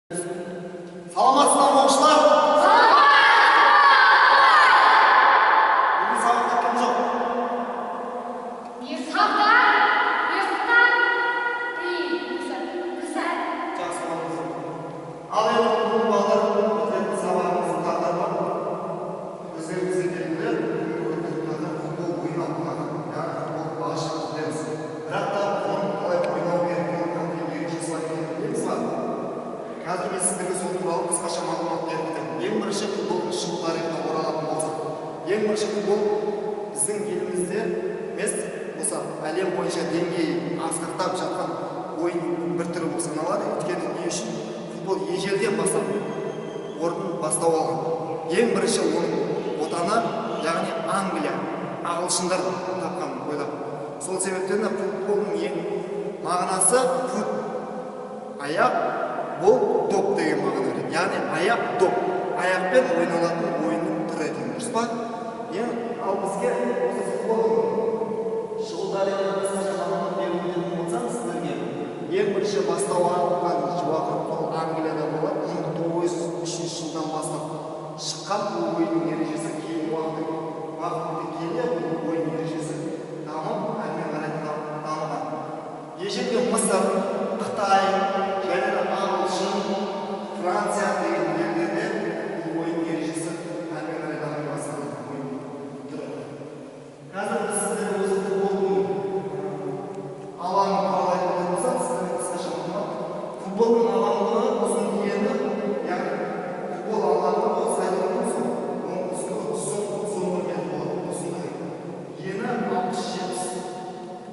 Саламатсыздар ма оқушылар? Бүгін сабақта кім жоқ? Жақсы болыңыз. Ал енді бүгін балалар өтетін сабағымыздың тақырыбы өздеріңізге белгілі футбол ойнау яғни футбол бағышы білеміз. Бірақ та оның қалай ойнау керектігін қандай ережесі бар екенін білеміз ба? Қазір мен сіздерге сол туралы қысқаша мағлұмат беріп кетемін. Ең бірінші футболдың шығу тарихына оралатын болсақ, ең бірінші футбол біздің елімізде емес, осы әлем бойынша деңгейі асқақтап жатқан ойынның бір түрі болып саналады. Өйткені не үшін футбол ежелден бастап орнын бастау алған. Ең бірінші оның отаны, яғни Англия, ағылшындар тапқан ойлап. Сол себептен футболдың ең мағынасы фут, аяқ, бұл доп деген мағына береді. Яғни аяқ доп, аяқпен ойналатын ойынның түрі екен, дұрыс па? Ал бізге осы футболдың шығу тарихына қысқаша мағлұмат беретін болсам сіздерге, ең бірінші бастау алған уақыт ол Англияда болады. 1903 жылдан бастап шыққан бұл ойынның ережесі кейін уақыт өте келе бұл ойын ережесі дамып, әрмен қарай дамыған. Ежелгі Мысыр, Қытай, және ағылшын, Франция деген елдерде бұл ойын ережесі әрмен қарай дами бастады. Қазір біз сіздерге осы футболдың алаңын туралы айтатын болсақ, сіздерге қысқаша мағлұмат. Футболдың алаңы ұзын ені, яғни футбол алаңы ол стадионның оның ұзындығы 130 метр болады. Ұзындығы ені 60-70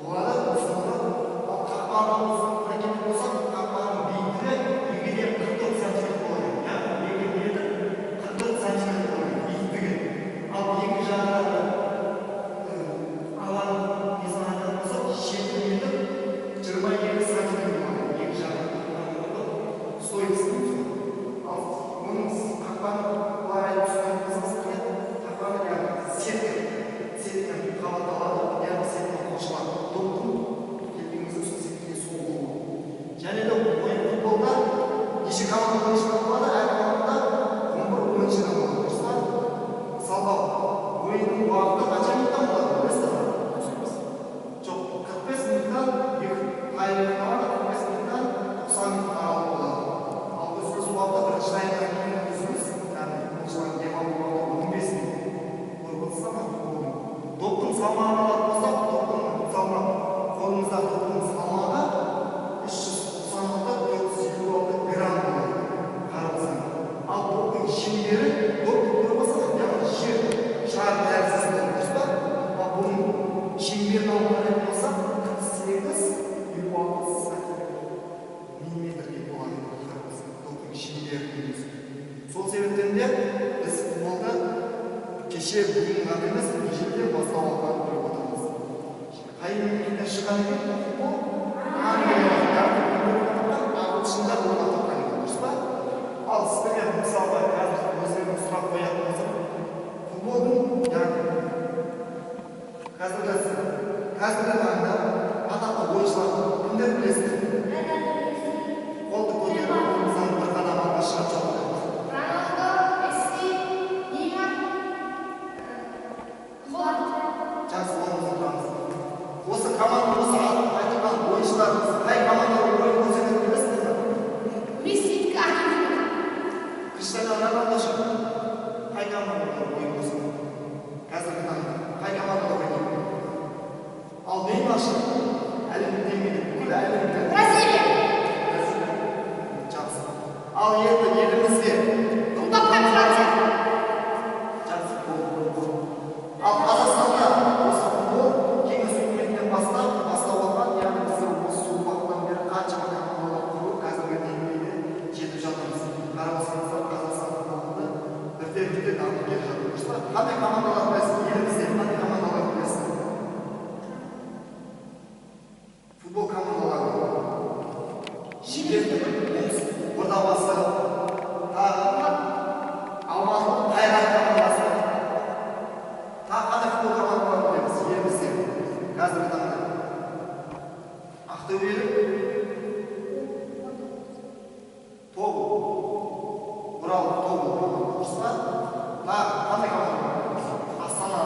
болады. Ұзындығы ал қақпаның ұзындығына келетін болсақ, қақпаның биіктігі егеде 44 сантиметр болады. Яғни 2 метр 44 сантиметр болады биіктігі. Ал екі жағында алаң безманатан болсақ, 7 метр 22 сантиметр болады. Екі жағында стойкасын. Ал оның қақпаны былай айтып түсінетін болсақ, қақпаны сетка қабатталады, яғни сетка қосылады. Доптың келгеніңізде сол сеткаға соғылуы. Және де ойын футболда неше команда ойыншылар болады, әр командада 11 ойыншыдан болады, дұрыс па? Мысалға, ойынның уақыты қанша минуттан болады, білесіздер ме? Жоқ, 45 минуттан қайыр команда 45 минуттан 90 минут аралық болады. Ал біз уақытта бірінші таймнан кейін өзіміз, яғни ойыншылар демалу уақыты 15 минут. Көріп отырсыздар ма? Доптың салмағын алатын болсақ, доптың салмағы, қолымыздағы доптың салмағы 396-456 грамм болады. Қараңыздар. Ал доптың шеңбері, допты көріп отырсақ, яғни жер шар тәріздесінде, дұрыс па? Ал бұның шеңберін алып қарайтын болсақ, 48-56 миллиметрге болады. Доптың шеңберінің өзі. Сол себептен де біз футболда кеше бүгін ғана емес, ежелден бастау алғанын көріп отырмыз. Қай мемлекеттен шыққан екен футбол? Ағылшындар орнатып тапқан екен, дұрыс па? Ал сіздерге мысалға қазір өздеріңіз сұрақ қоятын болсам, футболдың, яғни қазіргі таңда атақты ойыншылар кімдер білесіздер? Қолды көтеріп отырсаң бір қадам алға шығып жатыр. Жақсы болыңыз отырамыз. Осы команда, осы айтылған ойыншыларымыз қай командада ойын көрсететінін білесіздер ме? Криштиану Роналду ше қай командада ойын көрсетеді? Қазіргі таңда қай командада ойнайды? Ал Неймар ше әлемдік деңгейде бүкіл әлемде. Бразилия. Жақсы. Ал енді елімізде Франция. жақсы болды. Ал Қазақстанда осы футбол кеңес үкіметінен бастау алған, яғни біздер осы уақыттан бері қаншама командалар құрып, қазіргі деңгейде жетіп жатырмыз. Қарап отырсаңыздар, Қазақстан футболында бірте-бірте дамып келе жатыр, дұрыс па? Қандай командалар білесіз? Елімізде қандай командалар білесіз? Футбол командалары Шымкент, Ордабасы, Алматы, Қайрат командасы. Қандай футбол командалары білеміз елімізде? Қазіргі таңда Ақтөбелік, Тобыл, ба? Қандай команда? Астана.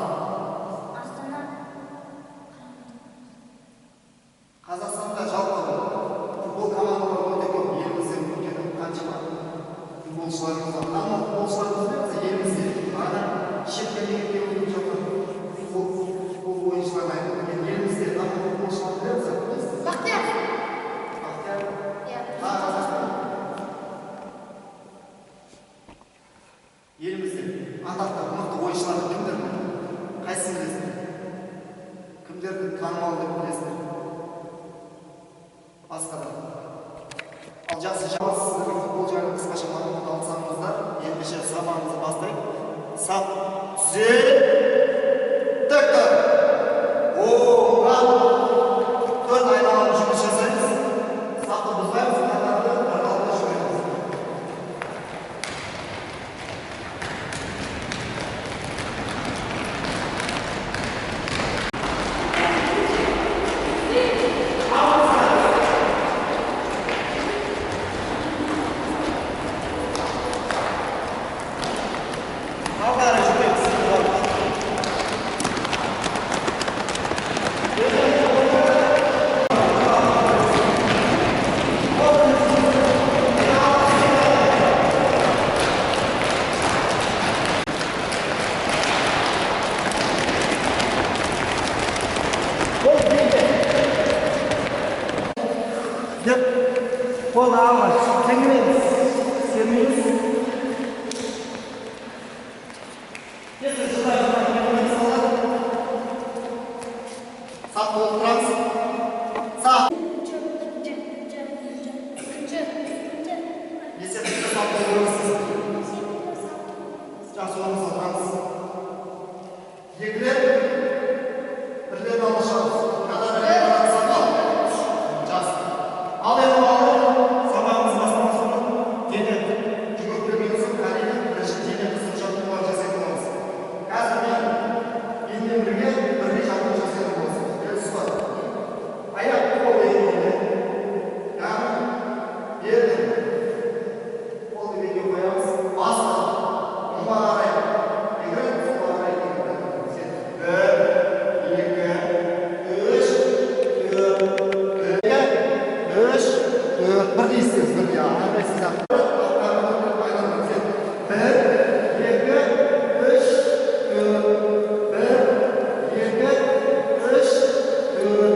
Қазақстанда жалпы футбол командалары өте көп. Елімізде өткен қаншама футболшыларымыз бар. Танымал футболшыларымыз да елімізде. Ана шетелден келген футбол ойыншыларын айтып кеткен. Елімізде танымал футболшылар білеміз. Бақтияр. Бақтияр. Иә. Елімізде атақты мықты ойыншылар кімдер? Қайсысын білесіңдер? Кімдерді танымал деп білесіңдер? Басқа да. Ал жақсы жауап сіздерге футбол жайлы қысқаша мағлұмат алсаңыздар, ендеше сабағымызды бастайық. Сап түзеттік. Оңға төрт айналым жұмыс жасаймыз. Сапты бұзбаймыз, қатарды аралықта жүреміз. Алға жүреміз. Деп қол алып теңемеңіз, сермеңіз. Сап болып тұрамыз. Сап. Есепті сап болып тұрмыз. Жақсы орнымызға отырамыз. Екілер, бірлерін алышамыз. Қадар бірлерін сапал. Жақсы. Ал енді сабағымыз басталған соң дене жүгіріп берген соң әрине бірінші дене қызып жаттығулар жасайтын боламыз. Қазір менімен бірге бірге жаттығу жасайтын боламыз. Келісіз ба? Аяқ қол еңбегіне, яғни бердім. Қолды беге қоямыз. Басты. Оңға қарай. Егер солға қарай егер. Бір, екі, үш, төрт, бір дейсіз, бір де әрбайсыз ақ. Бір, екі, үш, төрт, бір, екі, үш, төрт,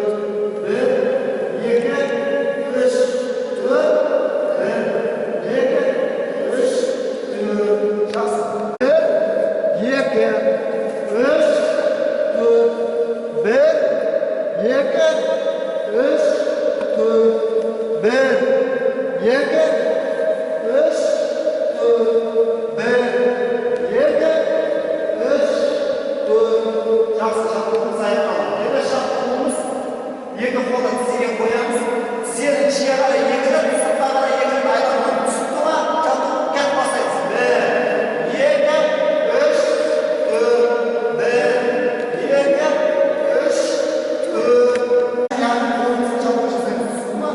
бір, екі, үш, төрт, бір, екі, үш, төрт, жақсы. Бір, екі, үш, төрт, бір, екі, үш, төрт, бір, екі, үш, төрт, бір, екі, үш, төрт. Жақсы жаттығуымыз аяқталды. Енді жаттығуымыз екі қолды тізеге қоямыз. Тізені жиі қарай егіліп, сыртқа қарай егіліп айналып түсіп тұра жаттығу кәт бастаймыз. Бір, екі, үш, төрт, бір, екі, үш, төрт. Яғни қолымызды жаттығу жасаймыз. Түсіп тұра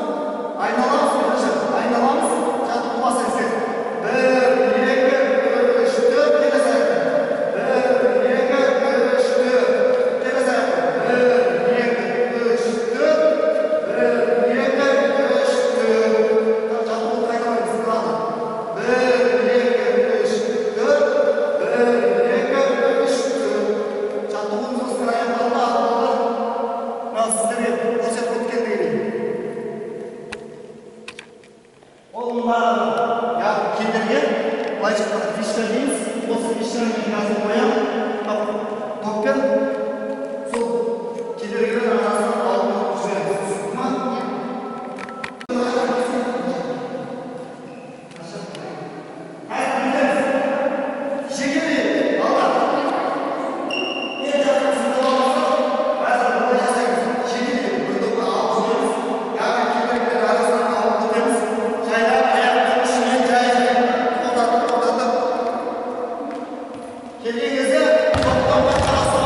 айналамыз, бірінші айналамыз, жаттығу бастаймыз. Бір, екі, үш, төрт, келесі аяқта. Бір, екі, үш, төрт, келесі аяқта. Бір, екі, үш, төрт, бір, екі, үш, төрт. Жаттығуды қайталаймыз, тұрады. Бір, екі, үш, төрт, бір, екі, үш, төрт. Жаттығуымыз осымен аяқталды, ағалар. Мынау сіздерге көрсетіп өткендей. Оның барлығы яғни кедергі былайша айтқанда фишка дейміз. Осы фишканы қазір қоямын. Топпен сол кедергілер арасынан алып жүреміз. Түсінді ма? Шекелей, алға. Ең жақсысында болмаса, қазір бұлай жасаймыз. Шекелей, бір топқа алып жүреміз. Яғни кедергілер арасынан алып жүреміз. Жайлап аяқтың ішімен жай-жай қолдатып. Келген кезде топтарға қарасып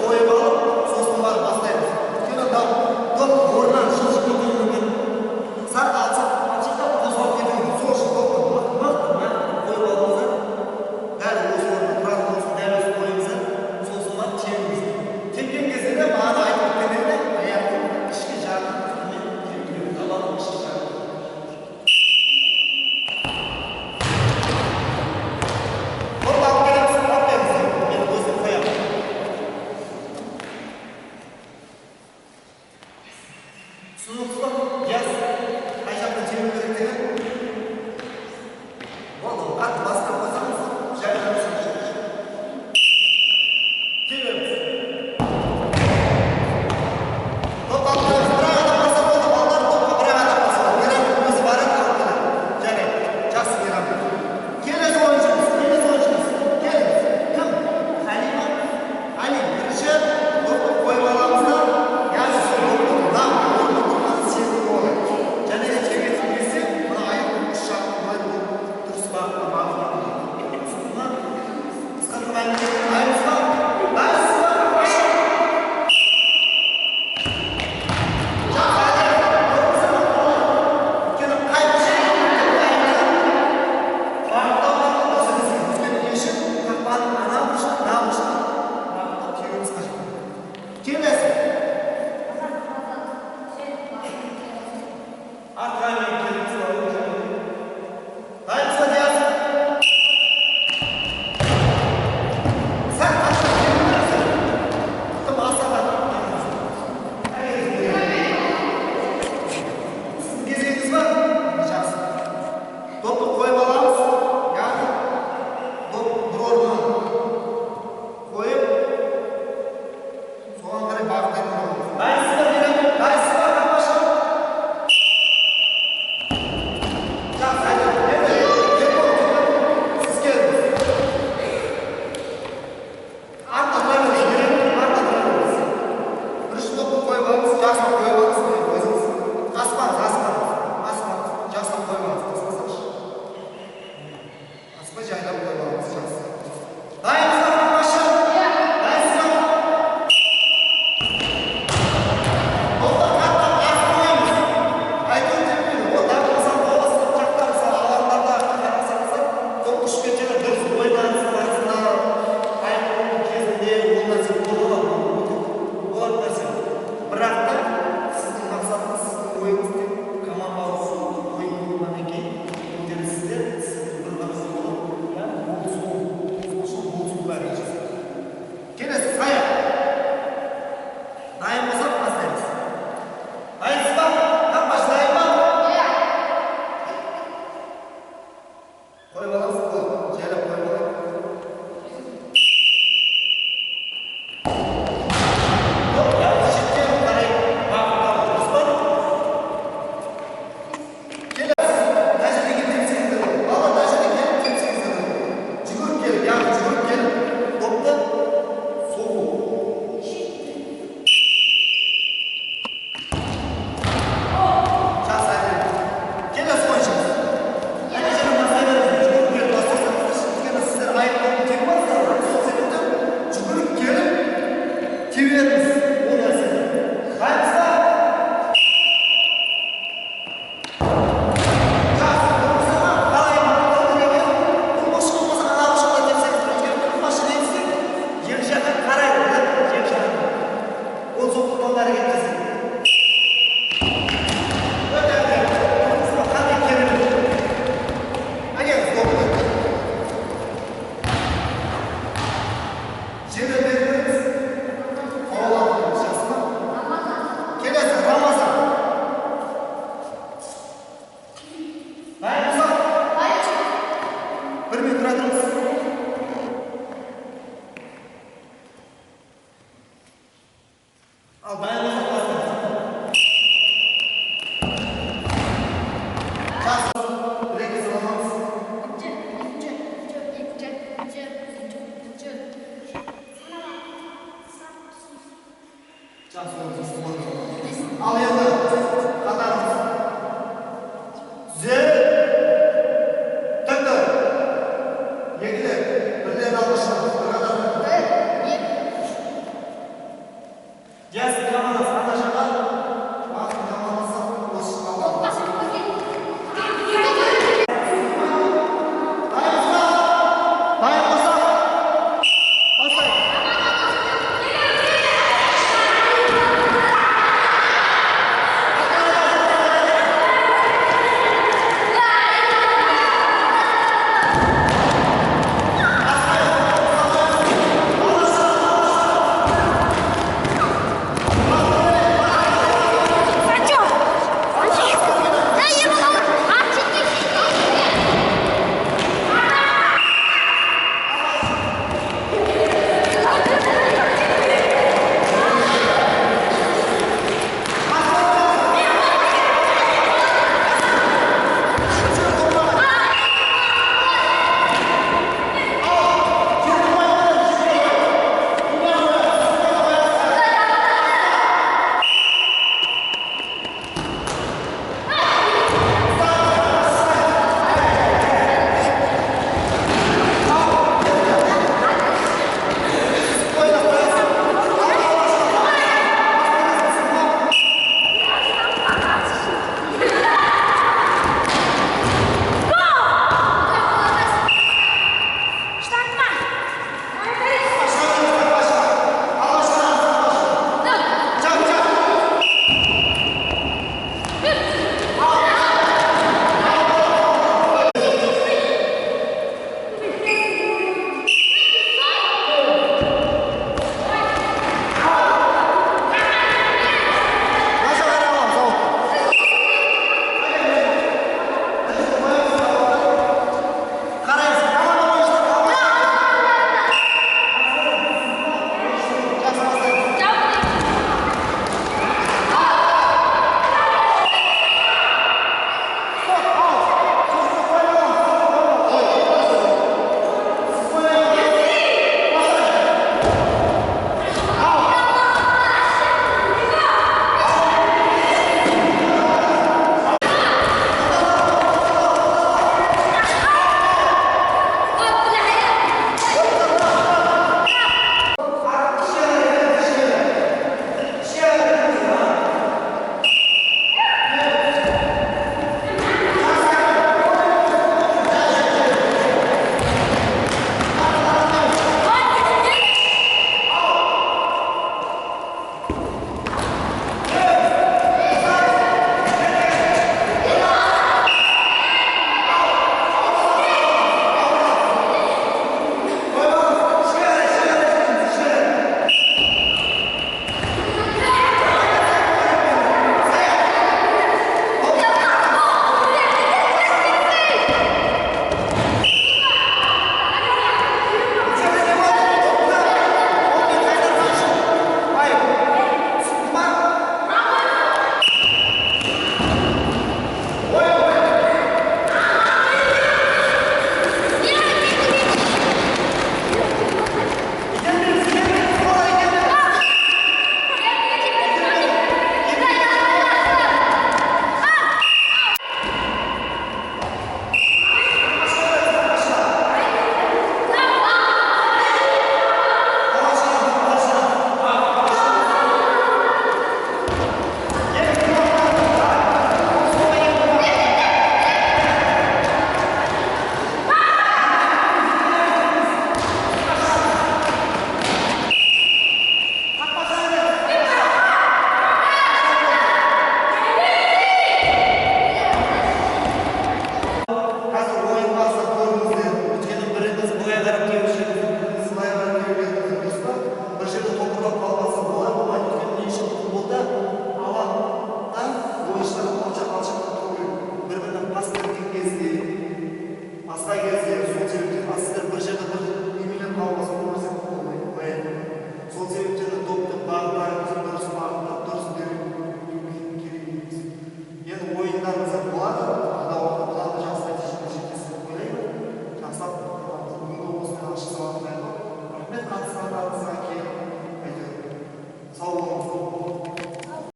Qo'yib olib Sınıfta yaz. Ayşap'ta çevir öğretmeni. Oldu. Artık baskı basamız. Şahitleriz. Çeviriyoruz. Top attırıyoruz. Bırak adam basa oldu. Ballar topla bırak adam basa oldu. Yaran bizi barat aldı. Yani жақсы yaran. Келесі ойыншымыз. Келіңіз. Кім? Халима. Ali. Бірінші допты қойып аламыз да. Яғни допты там орында тұрған сезім болады. Және де жегетін кезде мына аяқтың үш жағын былай дұрыс бағытта бағыттап түсіндіңіз ме? Қысқартып дайынсыз ба? Дайынсыз ба? Al yanına. Kadar mısın? Güzel. Tıktı. Yekile. Birlerini almışlar. Bir kadar. Evet. Yes.